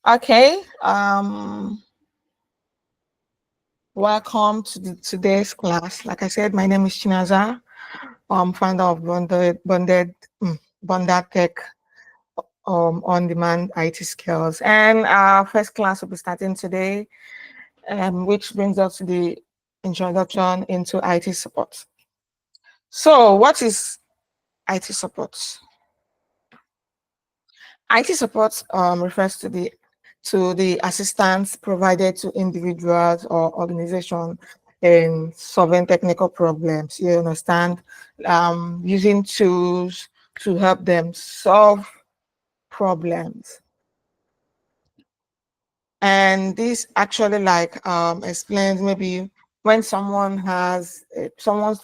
Okay. Welcome to today's class. Like I said, my name is Chinaza. I'm founder of Bonded Tech on-demand IT skills. And our first class will be starting today, which brings us to the introduction into IT support. So, what is IT support? IT support refers to the assistance provided to individuals or organizations in solving technical problems. You understand, using tools to help them solve problems. And this actually explains maybe when someone's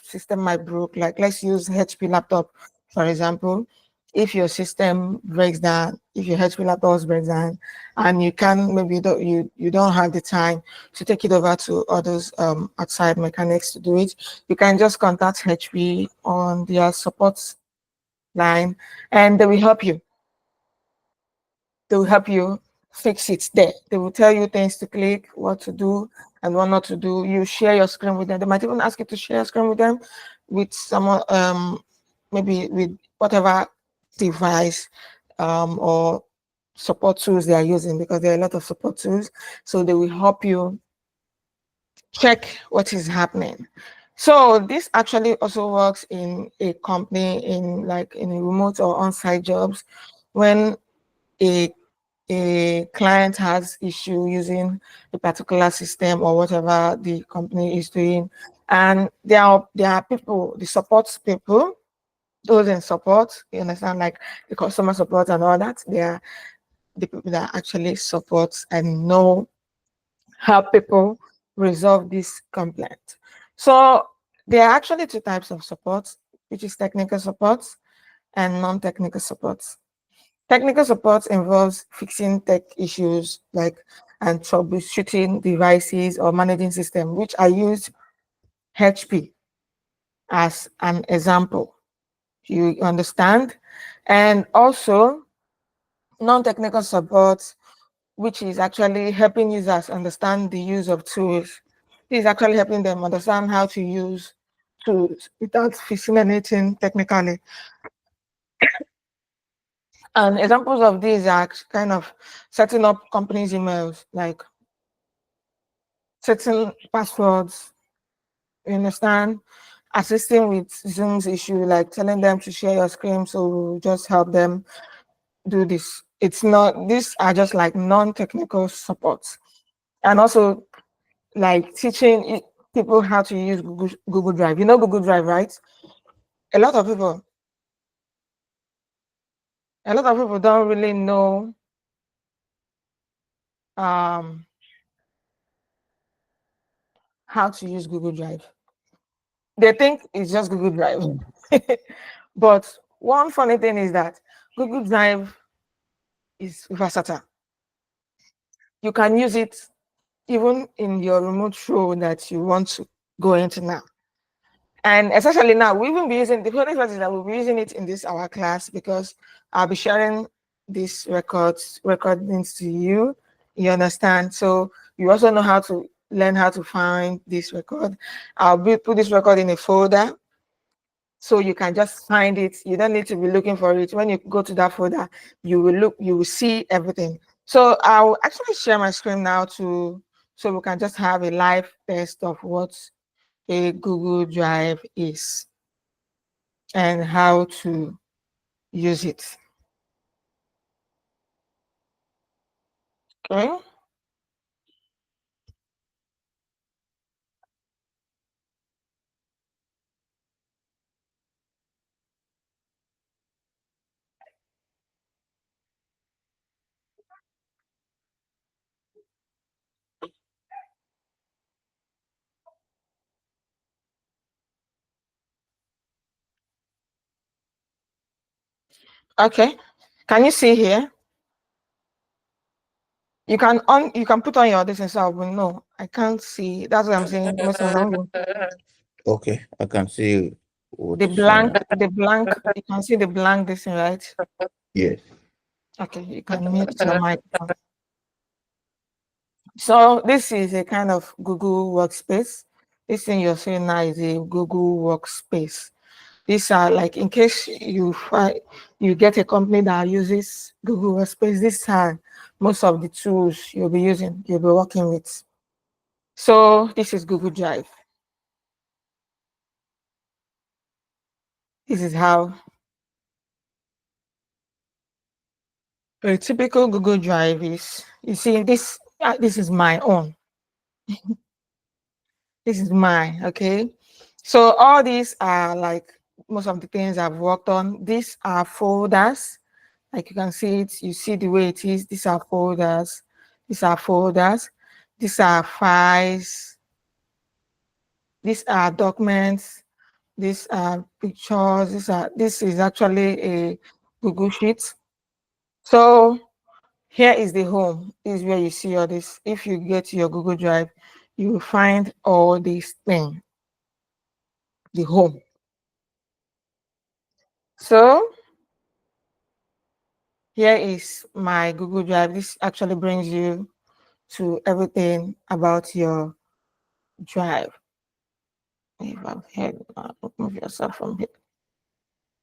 system might broke, like let's use HP laptop, for example. If your system breaks down, if your HP laptop breaks down and you can maybe you don't have the time to take it over to others outside mechanics to do it, you can just contact HP on their support line and they will help you. They will help you fix it there. They will tell you things to click, what to do, and what not to do. You share your screen with them. They might even ask you to share your screen with them with someone, maybe with whatever device or support tools they are using, because there are a lot of support tools. So they will help you check what is happening. So this actually also works in a company in remote or on-site jobs when a a client has issue using a particular system or whatever the company is doing, and there are people, the support people, those in support, you understand, like the customer support and all that. They are the people that actually support and know how people resolve this complaint. So there are actually two types of support, which is technical support and non-technical support. Technical support involves fixing tech issues like and troubleshooting devices or managing system, which I use HP as an example. You understand? And also non-technical support, which is actually helping users understand the use of tools. This is actually helping them understand how to use tools without fixing anything technically. And examples of these are kind of setting up companies' emails, like setting passwords, you understand, assisting with Zoom's issue, like telling them to share your screen, so we'll just help them do this. It's not, these are just like non-technical supports. And also like teaching people how to use Google Drive. You know Google Drive, right? A lot of people, a lot of people don't really know um, how to use Google Drive. They think it's just Google Drive. But one funny thing is that Google Drive is versatile. You can use it even in your remote show that you want to go into now. And especially now, we will be using the funny part is that we'll be using it in this our class, because I'll be sharing these recordings to you. You understand? So you also know how to learn how to find this record. Put this record in a folder, so you can just find it. You don't need to be looking for it. When you go to that folder, you will see everything. So I'll actually share my screen now so we can just have a live test of what a Google Drive is and how to use it. Okay. Okay. Can you see here? You can put on your this and so no, I can't see. That's what I'm saying. Most of them Okay, I can see what the you're saying. blank, you can see the blank this thing, right? Yes. Okay, you can mute your microphone. So this is a kind of Google Workspace. This thing you're seeing now is a Google Workspace. These are like in case you get a company that uses Google Workspace, these are most of the tools you'll be working with. So this is Google Drive. This is how a typical Google Drive is. You see, this is my own. This is mine, okay? So all these are like most of the things I've worked on. These are folders. Like you can see it, you see the way it is. These are folders. These are folders. These are files. These are documents. These are pictures. This is actually a Google Sheet. So here is the home. This is where you see all this. If you get to your Google Drive, you will find all these things, the home. So here is my Google Drive. This actually brings you to everything about your drive. If I'm here, move yourself from here.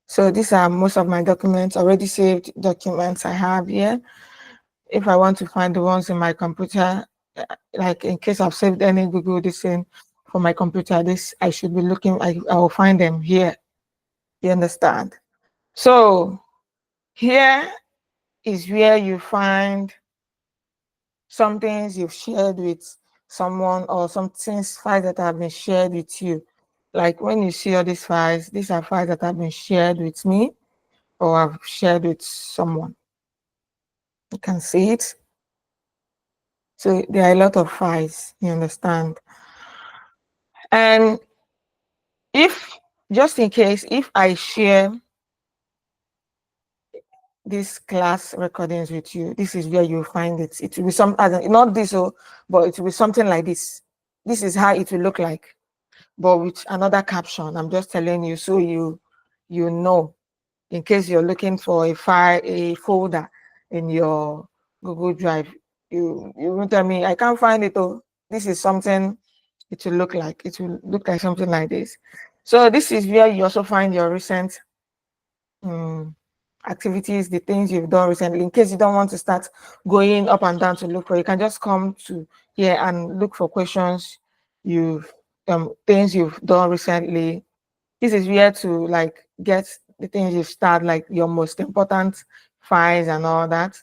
So these are most of my documents, already saved documents I have here. If I want to find the ones in my computer, like in case I've saved any Google this thing for my computer, this I should be looking, I will find them here. You understand? So here is where you find some things you've shared with someone or some things, files that have been shared with you. Like when you see all these files, these are files that have been shared with me or I've shared with someone. You can see it. So there are a lot of files, you understand? And if, just in case, if I share these class recordings with you, this is where you'll find it. It will be some, not this, but it will be something like this. This is how it will look like, but with another caption. I'm just telling you so you know, in case you're looking for a file, a folder in your Google Drive. You won't tell me I can't find it. Oh, this is something it will look like. It will look like something like this. So this is where you also find your recent activities, the things you've done recently. In case you don't want to start going up and down to look for, you can just come to here and look for questions you've things you've done recently. This is where to like get the things you've started, like your most important files and all that.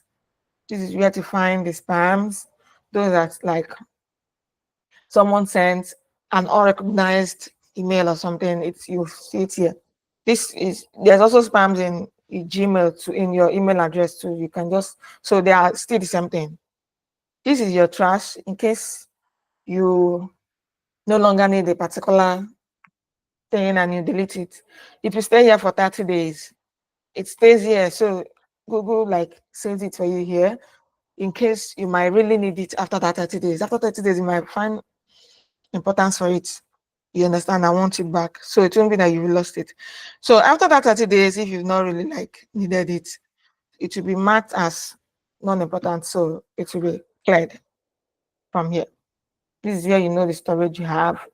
This is where to find the spams, those that like someone sent an unrecognized email or something. It's you see it here. This is there's also spams in Gmail to in your email address too. You can just so they are still the same thing. This is your trash in case you no longer need a particular thing and you delete it. If you stay here for 30 days, it stays here. So Google like saves it for you here in case you might really need it after that 30 days. After 30 days, you might find importance for it. You understand? I want it back. So it won't be that you lost it. So after that 30 days, if you've not really like needed it, it will be marked as non-important. So it will be cleared from here. This is where you know the storage you have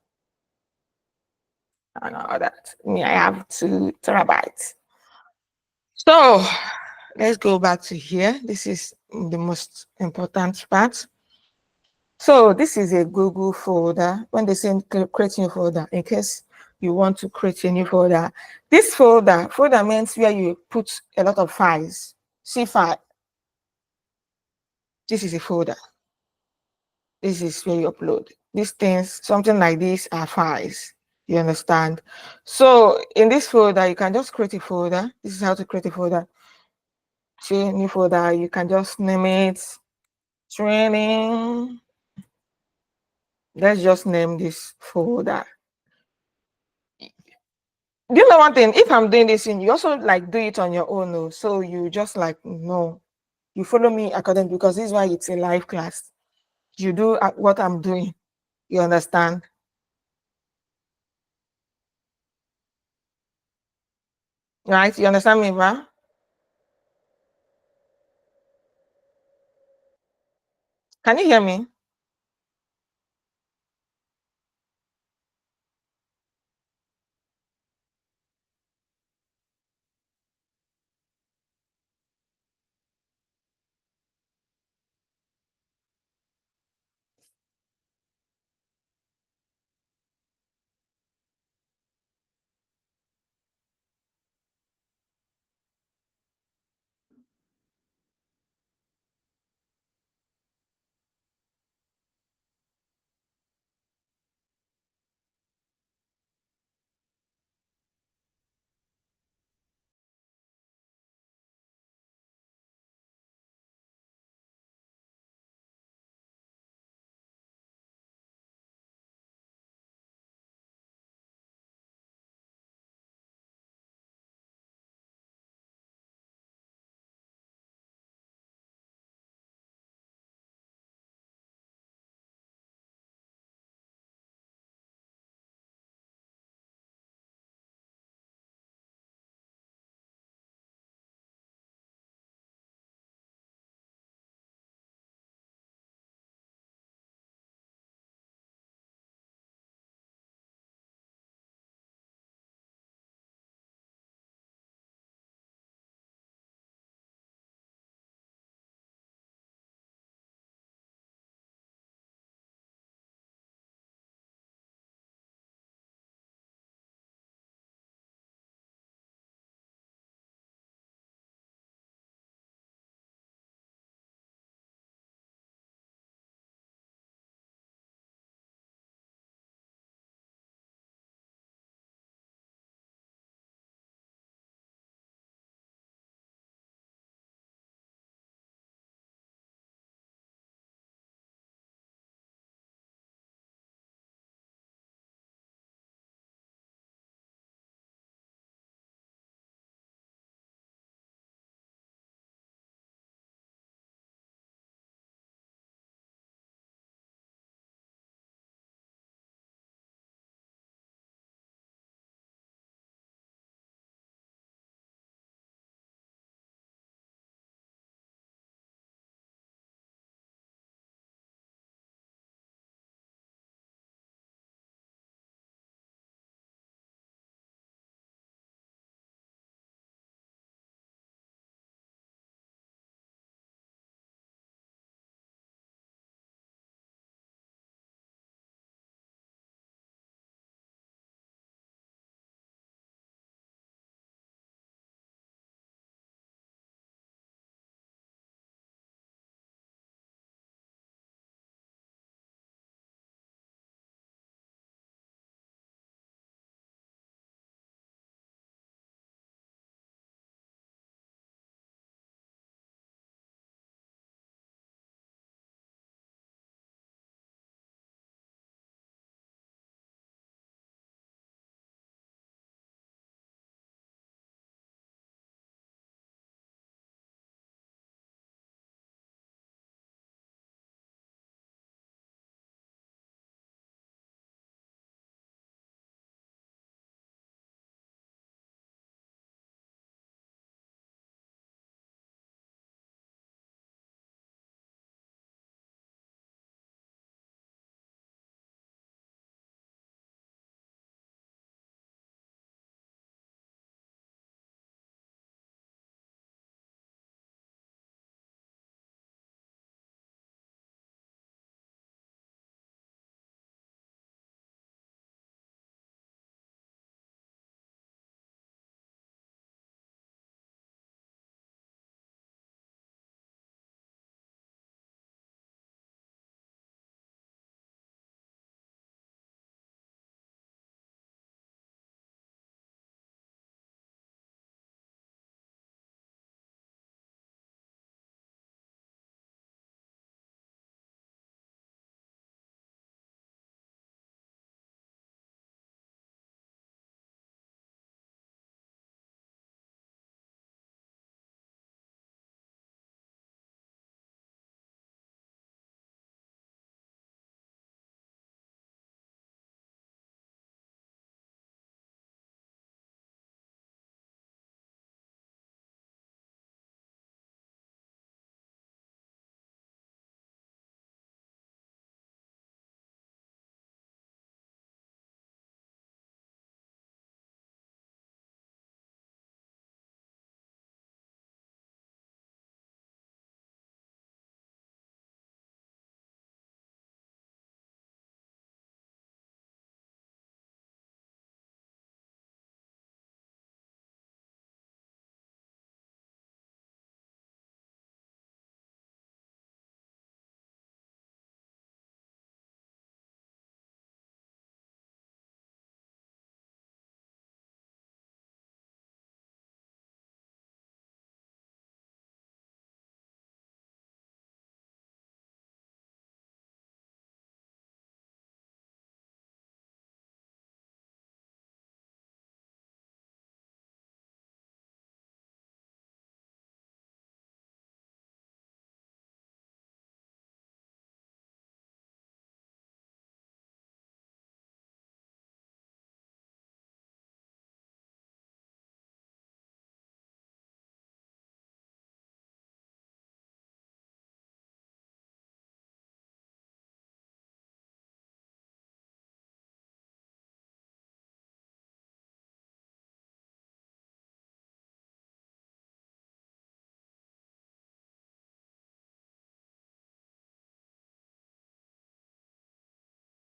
and all that. Me, I have 2 terabytes. So let's go back to here. This is the most important part. So this is a Google folder. When they say create new folder, in case you want to create a new folder, this folder means where you put a lot of files. See file. This is a folder. This is where you upload. These things, something like this are files. You understand? So in this folder, you can just create a folder. This is how to create a folder. See new folder. You can just name it training. Let's just name this folder. Do you know one thing? If I'm doing this, you also like do it on your own. Oh. So you just like, no, you follow me according because this is why it's a live class. You do what I'm doing. You understand? Right? You understand me, ma? Can you hear me?